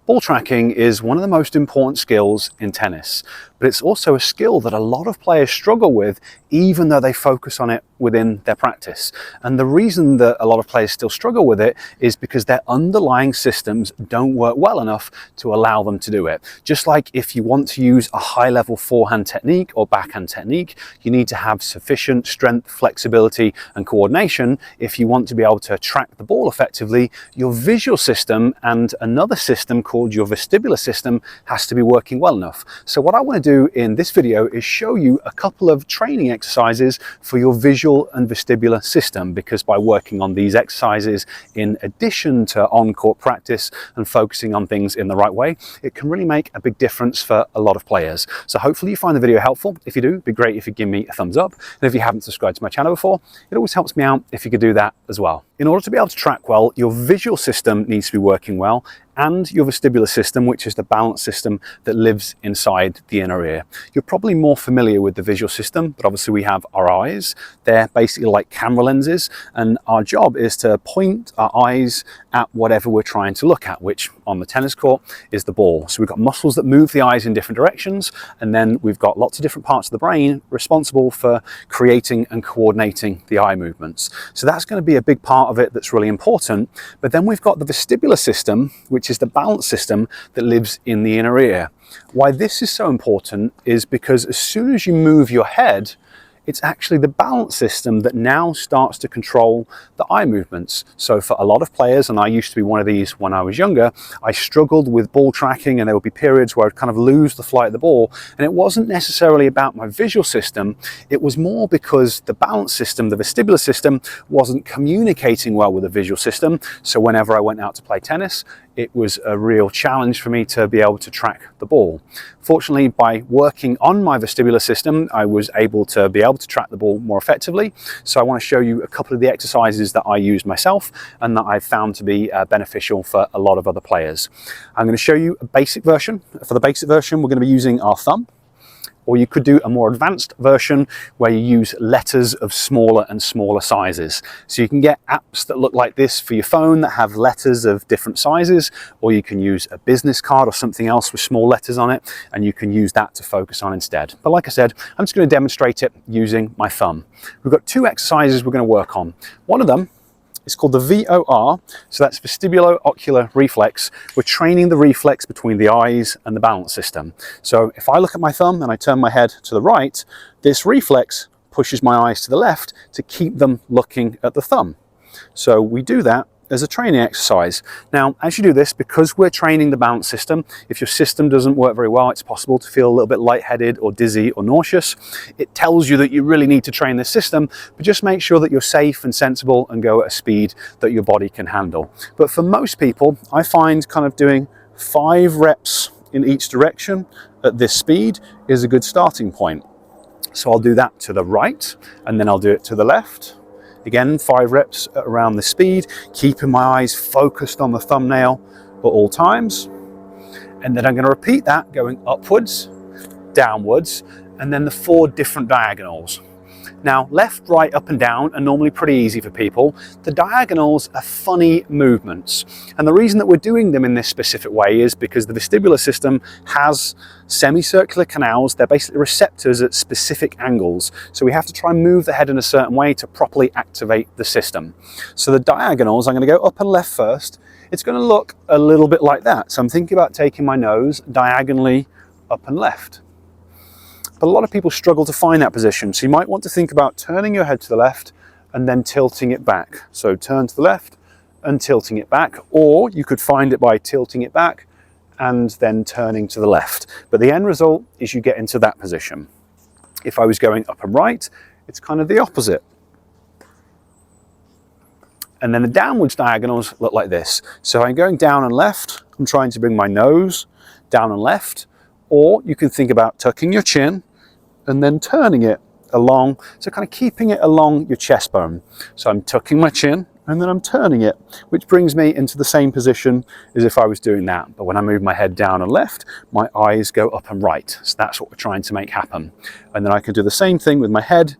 Ball tracking is one of the most important skills in tennis, but it's also a skill that a lot of players struggle with even though they focus on it within their practice. And the reason that a lot of players still struggle with it is because their underlying systems don't work well enough to allow them to do it. Just like if you want to use a high-level forehand technique or backhand technique, you need to have sufficient strength, flexibility and coordination. If you want to be able to track the ball effectively, your visual system and another system called your vestibular system has to be working well enough. So what I want to do in this video is show you a couple of training exercises for your visual and vestibular system, because by working on these exercises in addition to on-court practice and focusing on things in the right way, it can really make a big difference for a lot of players. So hopefully you find the video helpful. If you do, it'd be great if you give me a thumbs up. And if you haven't subscribed to my channel before, it always helps me out if you could do that as well. In order to be able to track well, your visual system needs to be working well, and your vestibular system, which is the balance system that lives inside the inner ear. You're probably more familiar with the visual system, but obviously we have our eyes. They're basically like camera lenses, and our job is to point our eyes at whatever we're trying to look at, which on the tennis court is the ball. So we've got muscles that move the eyes in different directions, and then we've got lots of different parts of the brain responsible for creating and coordinating the eye movements. So that's going to be a big part of it that's really important. But then we've got the vestibular system, which is the balance system that lives in the inner ear. Why this is so important is because as soon as you move your head, it's actually the balance system that now starts to control the eye movements. So for a lot of players, and I used to be one of these when I was younger, I struggled with ball tracking, and there would be periods where I'd kind of lose the flight of the ball. And it wasn't necessarily about my visual system, it was more because the balance system, the vestibular system, wasn't communicating well with the visual system. So whenever I went out to play tennis, it was a real challenge for me to be able to track the ball. Fortunately, by working on my vestibular system, I was able to to track the ball more effectively. So I want to show you a couple of the exercises that I used myself and that I've found to be beneficial for a lot of other players. I'm going to show you a basic version. For the basic version, we're going to be using our thumb, or you could do a more advanced version where you use letters of smaller and smaller sizes. So you can get apps that look like this for your phone that have letters of different sizes, or you can use a business card or something else with small letters on it, and you can use that to focus on instead. But like I said, I'm just going to demonstrate it using my thumb. We've got two exercises we're going to work on. One of them is called the VOR, so that's vestibulo-ocular reflex. We're training the reflex between the eyes and the balance system. So if I look at my thumb and I turn my head to the right, this reflex pushes my eyes to the left to keep them looking at the thumb. So we do that as a training exercise. Now, as you do this, because we're training the balance system, if your system doesn't work very well, it's possible to feel a little bit lightheaded or dizzy or nauseous. It tells you that you really need to train this system, but just make sure that you're safe and sensible and go at a speed that your body can handle. But for most people, I find kind of doing 5 reps in each direction at this speed is a good starting point. So I'll do that to the right, and then I'll do it to the left. Again, 5 reps at around the speed, keeping my eyes focused on the thumbnail at all times. And then I'm going to repeat that going upwards, downwards, and then the 4 different diagonals. Now, left, right, up and down are normally pretty easy for people. The diagonals are funny movements. And the reason that we're doing them in this specific way is because the vestibular system has semicircular canals. They're basically receptors at specific angles. So we have to try and move the head in a certain way to properly activate the system. So the diagonals, I'm going to go up and left first. It's going to look a little bit like that. So I'm thinking about taking my nose diagonally up and left. But a lot of people struggle to find that position. So you might want to think about turning your head to the left and then tilting it back. So turn to the left and tilting it back, or you could find it by tilting it back and then turning to the left. But the end result is you get into that position. If I was going up and right, it's kind of the opposite. And then the downwards diagonals look like this. So I'm going down and left, I'm trying to bring my nose down and left, or you can think about tucking your chin and then turning it along, so kind of keeping it along your chest bone. So I'm tucking my chin and then I'm turning it, which brings me into the same position as if I was doing that. But when I move my head down and left, my eyes go up and right. So that's what we're trying to make happen. And then I can do the same thing with my head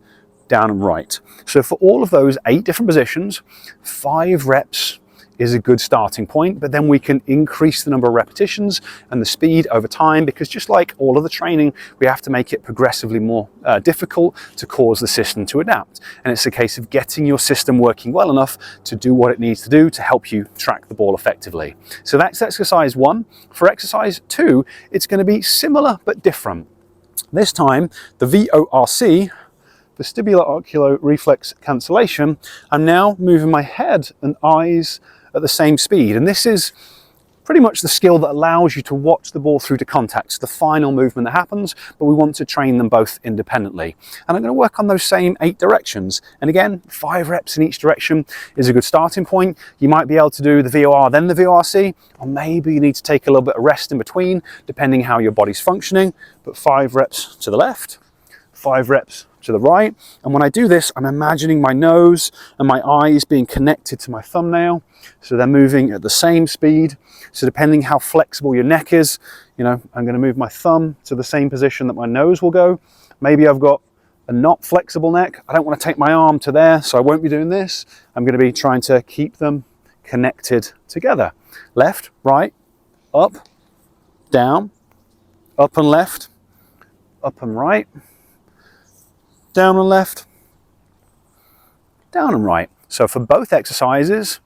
down and right. So for all of those 8 different positions, 5 reps is a good starting point, but then we can increase the number of repetitions and the speed over time, because just like all of the training, we have to make it progressively more difficult to cause the system to adapt. And it's a case of getting your system working well enough to do what it needs to do to help you track the ball effectively. So that's exercise 1. For exercise 2, it's going to be similar but different. This time, the VORC, Vestibular Ocular Reflex Cancellation, I'm now moving my head and eyes at the same speed. And this is pretty much the skill that allows you to watch the ball through to contact. It's the final movement that happens, but we want to train them both independently. And I'm going to work on those same 8 directions. And again, 5 reps in each direction is a good starting point. You might be able to do the VOR, then the VORC, or maybe you need to take a little bit of rest in between, depending how your body's functioning. But 5 reps to the left, 5 reps to the right. And when I do this, I'm imagining my nose and my eyes being connected to my thumbnail. So they're moving at the same speed. So depending how flexible your neck is, you know, I'm going to move my thumb to the same position that my nose will go. Maybe I've got a not flexible neck. I don't want to take my arm to there, so I won't be doing this. I'm going to be trying to keep them connected together. Left, right, up, down, up and left, up and right, down and left, down and right. So for both exercises,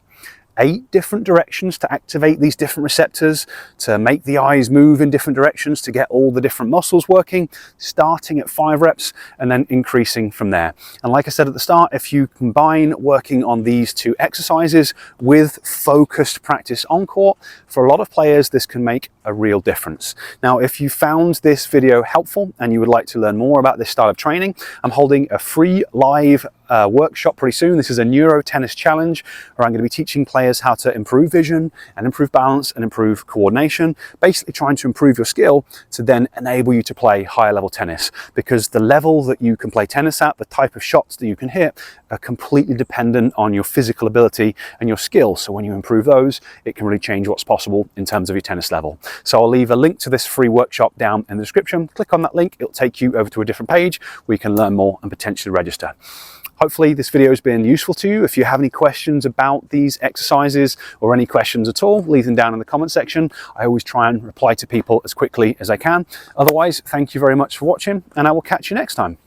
8 different directions to activate these different receptors, to make the eyes move in different directions, to get all the different muscles working, starting at 5 reps and then increasing from there. And like I said at the start, if you combine working on these 2 exercises with focused practice on court, for a lot of players, this can make a real difference. Now, if you found this video helpful and you would like to learn more about this style of training, I'm holding a free live workshop pretty soon. This is a Neuro Tennis Challenge, where I'm going to be teaching players how to improve vision and improve balance and improve coordination, basically trying to improve your skill to then enable you to play higher level tennis, because the level that you can play tennis at, the type of shots that you can hit, are completely dependent on your physical ability and your skill. So when you improve those, it can really change what's possible in terms of your tennis level. So I'll leave a link to this free workshop down in the description. Click on that link, it'll take you over to a different page where you can learn more and potentially register. Hopefully this video has been useful to you. If you have any questions about these exercises or any questions at all, leave them down in the comment section. I always try and reply to people as quickly as I can. Otherwise, thank you very much for watching, and I will catch you next time.